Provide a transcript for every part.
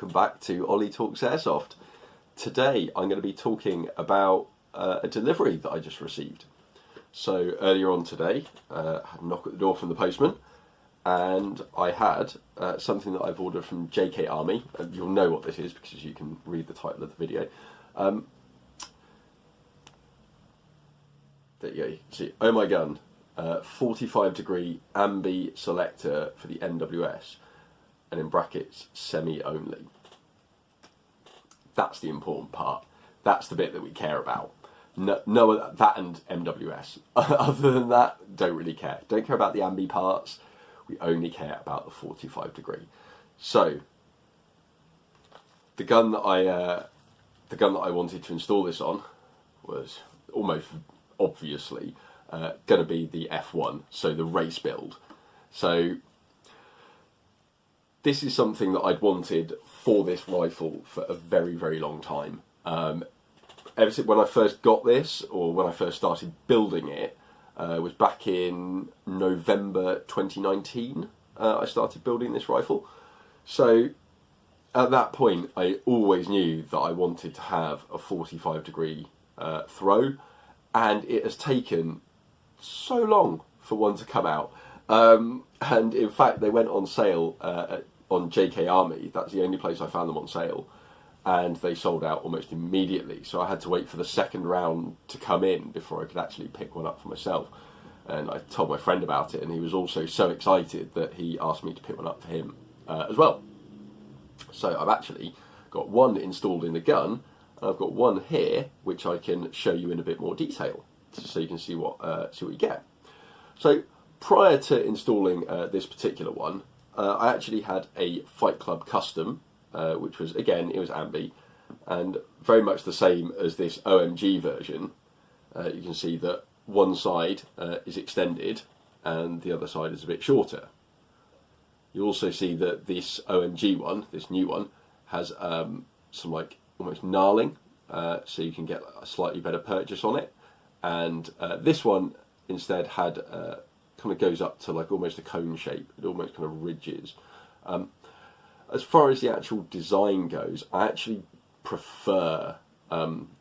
welcome back to Ollie Talks Airsoft. Today I'm going to be talking about a delivery that I just received. So earlier on today, I had a knock at the door from the postman, and I had something that I've ordered from JK Army, and you'll know what this is because you can read the title of the video. There you go, you can see, oh my gun, 45 degree ambi selector for the MWS, and in brackets, semi only. That's the important part. That's the bit that we care about. No, that and MWS. Other than that, don't really care. Don't care about the ambi parts. We only care about the 45 degree. So, the gun that I wanted to install this on was almost obviously going to be the F1, so the race build. So this is something that I'd wanted for this rifle for a very, very long time. Ever since when I first got this, or when I first started building it, was back in November 2019. I started building this rifle. So at that point, I always knew that I wanted to have a 45 degree throw, and it has taken so long for one to come out. And in fact, they went on sale on JK Army. That's the only place I found them on sale, and they sold out almost immediately. So I had to wait for the second round to come in before I could actually pick one up for myself. And I told my friend about it, and he was also so excited that he asked me to pick one up for him as well. So I've actually got one installed in the gun, and I've got one here which I can show you in a bit more detail, so you can see what you get. So prior to installing this particular one, I actually had a Fight Club Custom, which was, again, it was ambi, and very much the same as this OMG version. You can see that one side is extended and the other side is a bit shorter. You also see that this OMG one, this new one, has some like almost knarling, so you can get a slightly better purchase on it. And this one instead had kind of goes up to like almost a cone shape. It almost kind of ridges. As far as the actual design goes, I actually prefer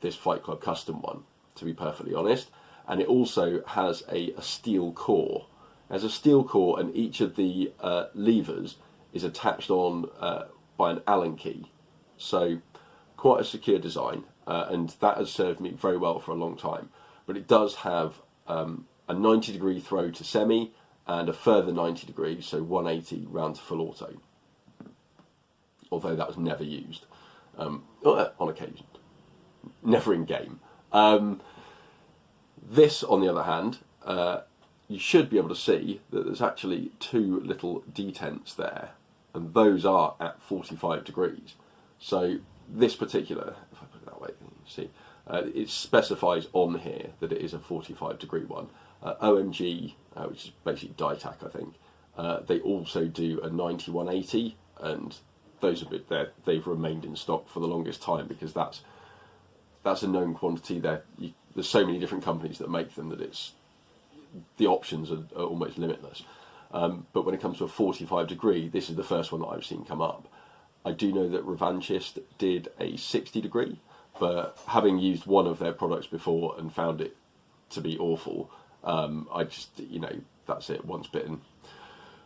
this Fight Club Custom one, to be perfectly honest. And it also has a steel core. It has a steel core, and each of the levers is attached on by an Allen key. So quite a secure design, and that has served me very well for a long time. But it does have a 90 degree throw to semi, and a further 90 degrees, so 180 round to full auto. Although that was never used, on occasion, never in game. This, on the other hand, you should be able to see that there's actually two little detents there, and those are at 45 degrees. So this particular, if I put it that way, you can see, it specifies on here that it is a 45 degree one. OMG, which is basically Dytac, I think, they also do a 90-180, and those are there. They've remained in stock for the longest time because that's a known quantity. There's so many different companies that make them that the options are almost limitless. But when it comes to a 45 degree, this is the first one that I've seen come up. I do know that Revanchist did a 60 degree, but having used one of their products before and found it to be awful, I just, that's it, once bitten.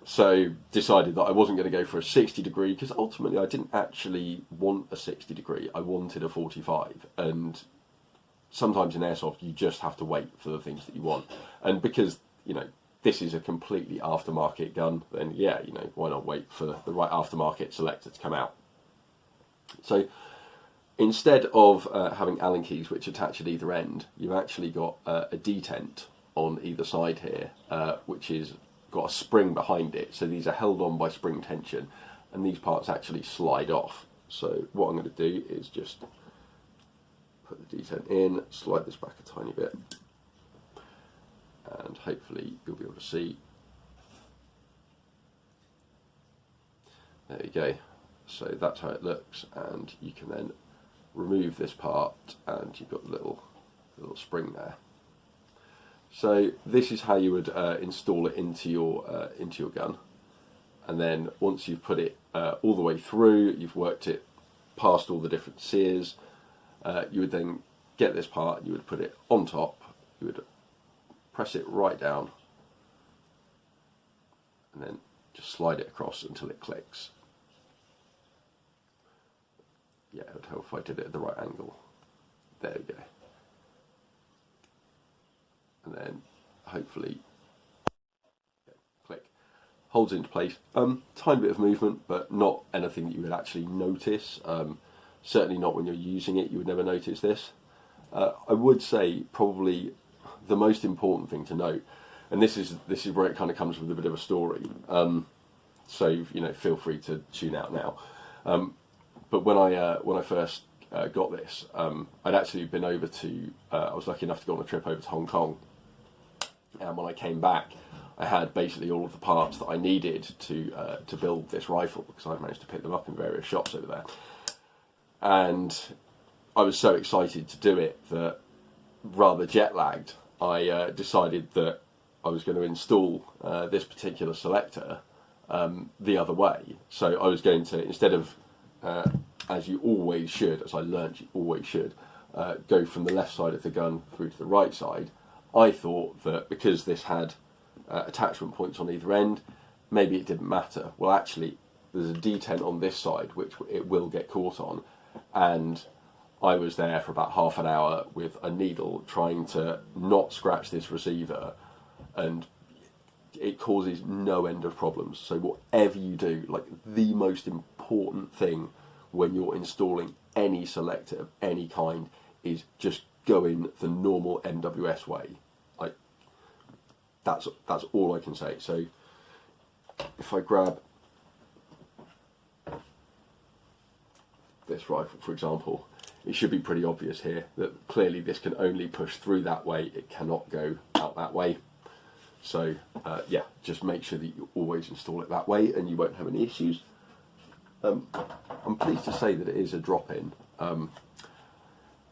So decided that I wasn't going to go for a 60 degree, because ultimately I didn't actually want a 60 degree, I wanted a 45. And sometimes in Airsoft you just have to wait for the things that you want. And because, this is a completely aftermarket gun, then yeah, why not wait for the right aftermarket selector to come out. So instead of having Allen keys which attach at either end, you've actually got a detent on either side here, which is got a spring behind it. So these are held on by spring tension, and these parts actually slide off. So what I'm going to do is just put the detent in, slide this back a tiny bit, and hopefully you'll be able to see. There you go. So that's how it looks, and you can then remove this part, and you've got the little spring there. So this is how you would install it into your gun. and then once you've put it all the way through, you've worked it past all the different sears, you would then get this part, you would put it on top, you would press it right down, and then just slide it across until it clicks. Yeah, it would help if I did it at the right angle. There we go. And then hopefully, yeah, click. Holds into place. Tiny bit of movement, but not anything that you would actually notice. Certainly not when you're using it, you would never notice this. I would say probably the most important thing to note, and this is where it kind of comes with a bit of a story. So you know, feel free to tune out now. But when I first got this, I'd actually been over to. I was lucky enough to go on a trip over to Hong Kong, and when I came back, I had basically all of the parts that I needed to build this rifle, because I managed to pick them up in various shops over there. And I was so excited to do it that, rather jet lagged, I decided that I was going to install this particular selector the other way. So I was going to, instead of, as you always should, as I learned you always should, go from the left side of the gun through to the right side, I thought that because this had attachment points on either end, maybe it didn't matter. Well, actually, there's a detent on this side which it will get caught on, and I was there for about half an hour with a needle trying to not scratch this receiver, and it causes no end of problems. So whatever you do, like, the most important thing when you're installing any selector of any kind is just go in the normal MWS way. Like, that's all I can say. So if I grab this rifle, for example, it should be pretty obvious here that clearly this can only push through that way, it cannot go out that way. So yeah, just make sure that you always install it that way and you won't have any issues. I'm pleased to say that it is a drop-in.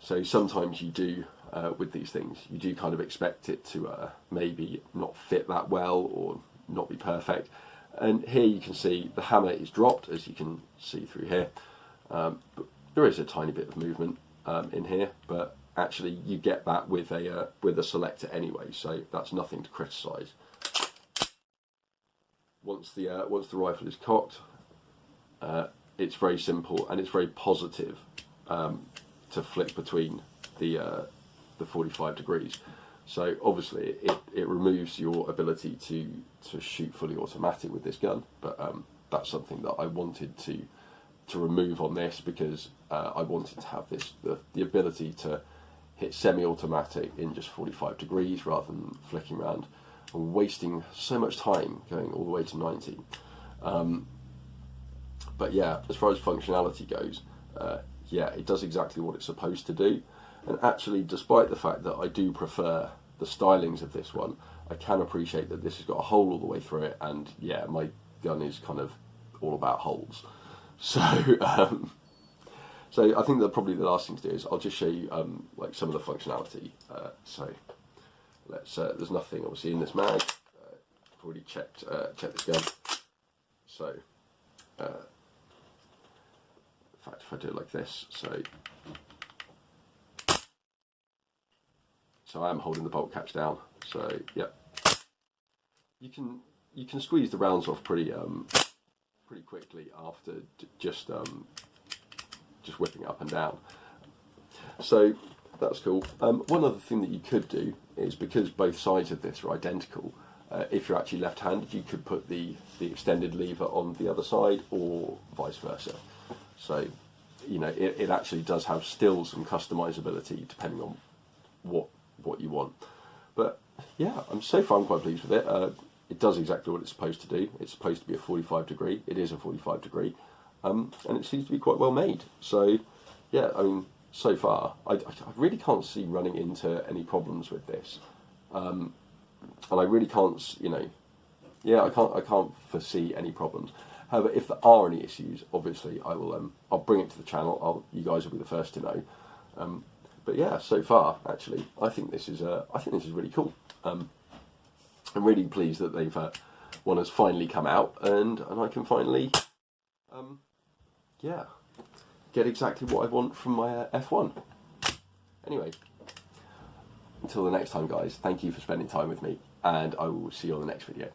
So sometimes you do, with these things, you do kind of expect it to maybe not fit that well or not be perfect. And here you can see the hammer is dropped, as you can see through here. But there is a tiny bit of movement in here, but actually you get that with a selector anyway, so that's nothing to criticise. Once the rifle is cocked, it's very simple and it's very positive to flick between the 45 degrees. So obviously it removes your ability to shoot fully automatic with this gun, but that's something that I wanted to remove on this, because I wanted to have the ability to hit semi-automatic in just 45 degrees rather than flicking around and wasting so much time going all the way to 90. But yeah, as far as functionality goes, yeah, it does exactly what it's supposed to do. And actually, despite the fact that I do prefer the stylings of this one, I can appreciate that this has got a hole all the way through it, and yeah, my gun is kind of all about holes. So, so I think that probably the last thing to do is I'll just show you like some of the functionality. So let's. There's nothing obviously in this mag. I've already checked this gun. So, in fact, if I do it like this, so I am holding the bolt catch down. So yeah, you can squeeze the rounds off pretty quickly after just whipping up and down. So that's cool. One other thing that you could do is, because both sides of this are identical, if you're actually left-handed, you could put the extended lever on the other side, or vice versa. So, you know, it actually does have still some customizability depending on what you want. But yeah, so far I'm quite pleased with it. It does exactly what it's supposed to do. It's supposed to be a 45 degree. It is a 45 degree. And it seems to be quite well made. So yeah, I mean, so far, I really can't see running into any problems with this. And I really can't, you know, yeah, I can't foresee any problems. However, if there are any issues, obviously I will, I'll bring it to the channel. You guys will be the first to know. But yeah, so far, actually, I think this is really cool. I'm really pleased that one has finally come out, and I can finally, yeah, get exactly what I want from my F1. Anyway, until the next time, guys, thank you for spending time with me, and I will see you on the next video.